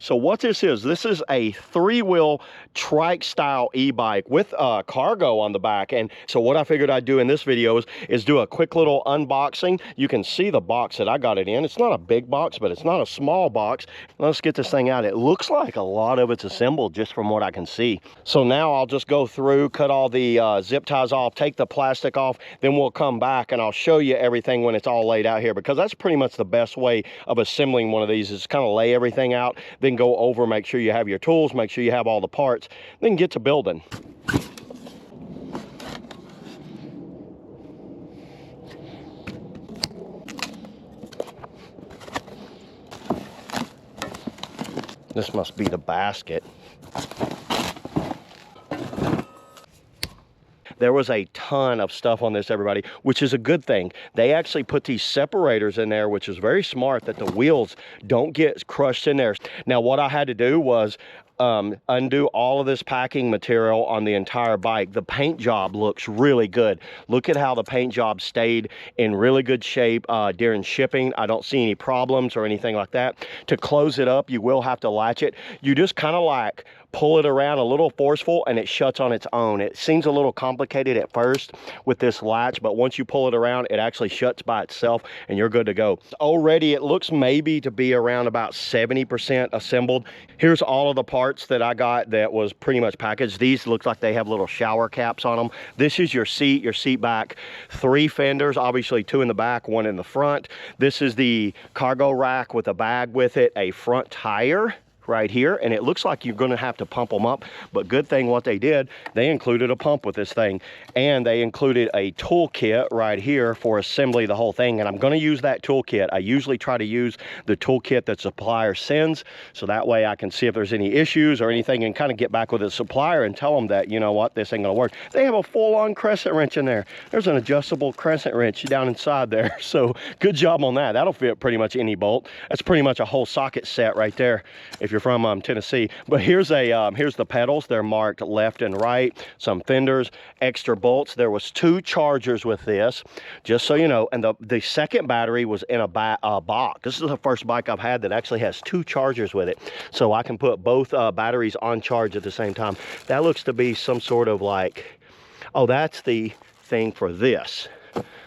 So what this is a 3-wheel trike style e-bike with cargo on the back. And so what I figured I'd do in this video is do a quick little unboxing. You can see the box that I got it in. It's not a big box, but it's not a small box. Let's get this thing out. It looks like a lot of it's assembled just from what I can see. So now I'll just go through, cut all the zip ties off, take the plastic off, then we'll come back and I'll show you everything when it's all laid out here, because that's pretty much the best way of assembling one of these, is kind of lay everything out, then go over, make sure you have your tools, make sure you have all the parts, then get to building. This must be the basket. There was a ton of stuff on this, everybody, which is a good thing. They actually put these separators in there, which is very smart, that the wheels don't get crushed in there. Now, what I had to do was undo all of this packing material on the entire bike. The paint job looks really good. Look at how the paint job stayed in really good shape during shipping. I don't see any problems or anything like that. To close it up, you will have to latch it. You just kind of like pull it around a little forceful and it shuts on its own. It seems a little complicated at first with this latch, but once you pull it around, it actually shuts by itself and you're good to go. Already it looks maybe to be around about 70% assembled. Here's all of the parts that I got that was pretty much packaged. These look like they have little shower caps on them. This is your seat back, 3 fenders, obviously 2 in the back, 1 in the front. This is the cargo rack with a bag with it, a front tire right here, and it looks like you're going to have to pump them up, but good thing what they did, they included a pump with this thing, and they included a toolkit right here for assembly the whole thing. And I'm going to use that toolkit. I usually try to use the toolkit that supplier sends, so that way I can see if there's any issues or anything and kind of get back with the supplier and tell them that, you know what, this ain't gonna work. They have a full-on crescent wrench in there. There's an adjustable crescent wrench down inside there, so good job on that. That'll fit pretty much any bolt. That's pretty much a whole socket set right there if you're from Tennessee. But here's the pedals. They're marked left and right, some fenders, extra bolts. There was 2 chargers with this, just so you know, and the second battery was in a box. This is the first bike I've had that actually has 2 chargers with it, so I can put both batteries on charge at the same time. That looks to be some sort of like, oh, that's the thing for this.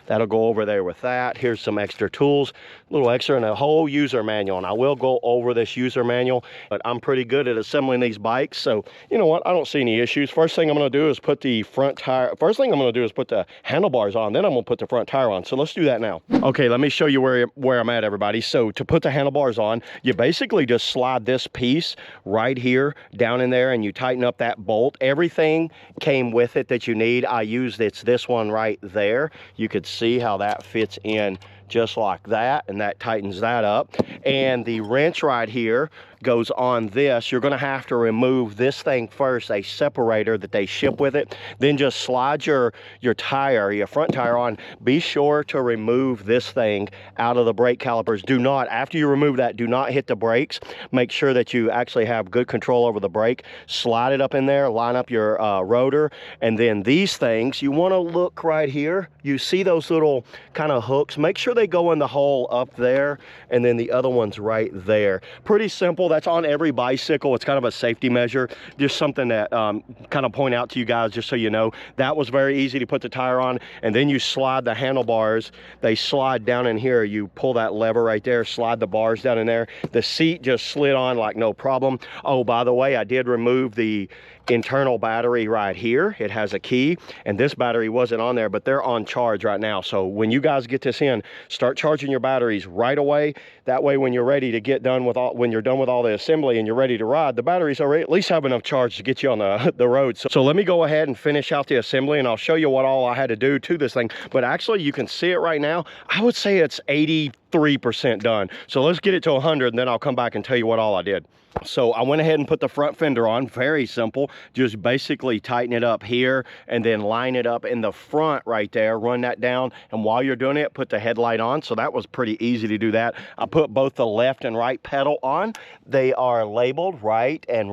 That'll go over there with that. Here's some extra tools, a little extra, and a whole user manual. And I will go over this user manual, but I'm pretty good at assembling these bikes. So, you know what? I don't see any issues. First thing I'm going to do is put the front tire. First thing I'm going to do is put the handlebars on. Then I'm going to put the front tire on. So let's do that now. Okay, let me show you where I'm at, everybody. So to put the handlebars on, you basically just slide this piece right here down in there and you tighten up that bolt. Everything came with it that you need. I used this one right there. You could see how that fits in just like that, and that tightens that up. And the wrench right here goes on this. You're going to have to remove this thing first, a separator that they ship with it, then just slide your tire, your front tire on. Be sure to remove this thing out of the brake calipers. Do not, after you remove that, do not hit the brakes. Make sure that you actually have good control over the brake. Slide it up in there, line up your rotor, and then these things, you want to look right here. You see those little kind of hooks. Make sure they go in the hole up there, and then the other one's right there. Pretty simple. That's on every bicycle. It's kind of a safety measure. Just something that kind of point out to you guys, just so you know. That was very easy to put the tire on, and then you slide the handlebars. They slide down in here. You pull that lever right there, slide the bars down in there. The seat just slid on like no problem. Oh, by the way, I did remove the internal battery right here. It has a key, and this battery wasn't on there, but they're on charge right now. So when you guys get this in, start charging your batteries right away. That way, when you're ready to get done with all, when you're done with all the assembly and you're ready to ride, the batteries already at least have enough charge to get you on the road. So let me go ahead and finish out the assembly, and I'll show you what all I had to do to this thing. But actually, you can see it right now. I would say it's 83% done. So let's get it to 100, and then I'll come back and tell you what all I did. So I went ahead and put the front fender on. Very simple. Just basically tighten it up here and then line it up in the front right there. Run that down, and while you're doing it, put the headlight on. So that was pretty easy to do that. I put both the left and right pedal on. They are labeled right, and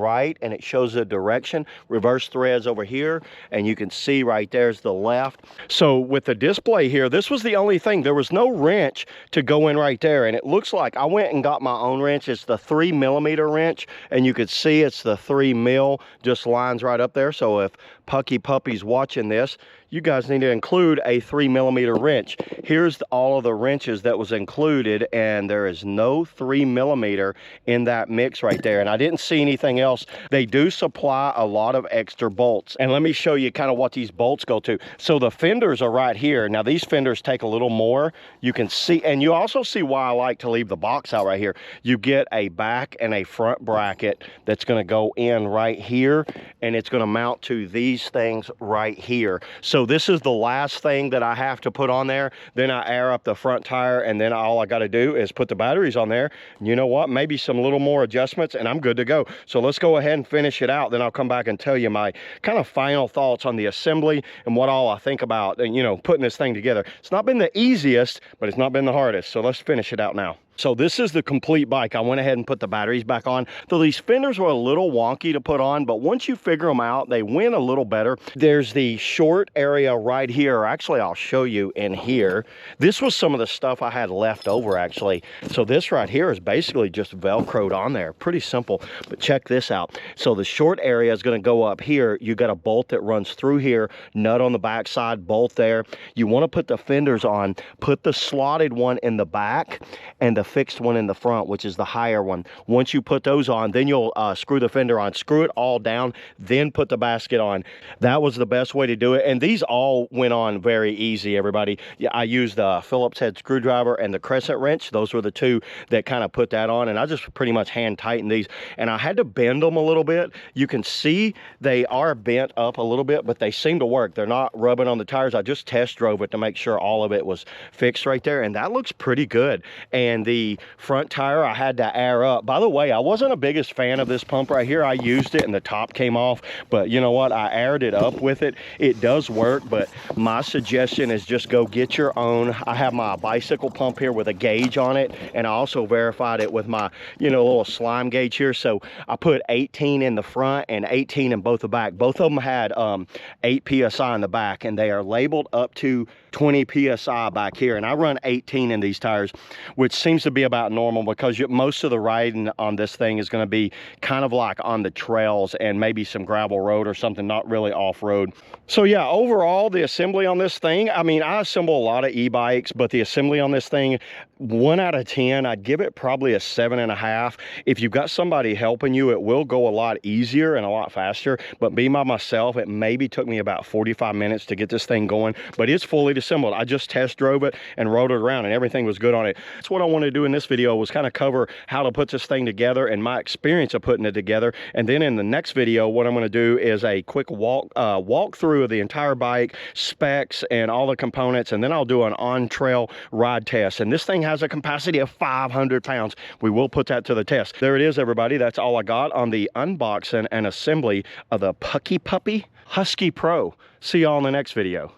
it shows the direction. Reverse threads over here, and you can see right there's the left. So with the display here, this was the only thing. There was no wrench to go in right there, and it looks like I went and got my own wrench. It's the 3mm wrench, and you could see it's the 3mm, just lines right up there. So if Pucky Puppy's watching this, you guys need to include a 3mm wrench. Here's all of the wrenches that was included, and there is no 3mm in that mix right there. And I didn't see anything else. They do supply a lot of extra bolts. And let me show you kind of what these bolts go to. So the fenders are right here. Now these fenders take a little more. You can see, and you also see why I like to leave the box out right here. You get a back and a front bracket that's gonna go in right here, and it's gonna mount to these things right here. So this is the last thing that I have to put on there. Then I air up the front tire, and then all I got to do is put the batteries on there. And you know what? Maybe some little more adjustments, and I'm good to go. So let's go ahead and finish it out. Then I'll come back and tell you my kind of final thoughts on the assembly and what all I think about, you know, putting this thing together. It's not been the easiest, but it's not been the hardest. So let's finish it out now. So this is the complete bike. I went ahead and put the batteries back on. Though these fenders were a little wonky to put on, but once you figure them out, they win a little better. There's the short area right here. Actually, I'll show you in here. This was some of the stuff I had left over, actually. So this right here is basically just Velcroed on there. Pretty simple, but check this out. So the short area is gonna go up here. You got a bolt that runs through here, nut on the back side, bolt there. You wanna put the fenders on, put the slotted one in the back, and the fixed one in the front, which is the higher one. Once you put those on, then you'll screw the fender on, screw it all down, then put the basket on. That was the best way to do it. And these all went on very easy, everybody. Yeah, I used the Phillips head screwdriver and the crescent wrench. Those were the two that kind of put that on. And I just pretty much hand tightened these. And I had to bend them a little bit. You can see they are bent up a little bit, but they seem to work. They're not rubbing on the tires. I just test drove it to make sure all of it was fixed right there. And that looks pretty good. And the front tire I had to air up. By the way, I wasn't the biggest fan of this pump right here. I used it and the top came off, but you know what? I aired it up with it. It does work, but my suggestion is just go get your own. I have my bicycle pump here with a gauge on it, and I also verified it with my, you know, little slime gauge here. So I put 18 in the front and 18 in both the back. Both of them had 8 PSI in the back, and they are labeled up to 20 PSI back here. And I run 18 in these tires, which seems to be about normal because most of the riding on this thing is going to be kind of like on the trails and maybe some gravel road or something, not really off-road. So yeah, overall, the assembly on this thing, I mean, I assemble a lot of e-bikes, but the assembly on this thing, 1 out of 10, I'd give it probably a 7.5. If you've got somebody helping you, it will go a lot easier and a lot faster. But being by myself, it maybe took me about 45 minutes to get this thing going, but it's fully assembled. I just test drove it and rode it around, and everything was good on it. That's what I wanted to do in this video, was kind of cover how to put this thing together and my experience of putting it together. And then in the next video, what I'm going to do is a quick walk through of the entire bike, specs and all the components, and then I'll do an on-trail ride test. And this thing has a capacity of 500 pounds. We will put that to the test. There it is, everybody. That's all I got on the unboxing and assembly of the Pucky Puppy Husky Pro. See y'all in the next video.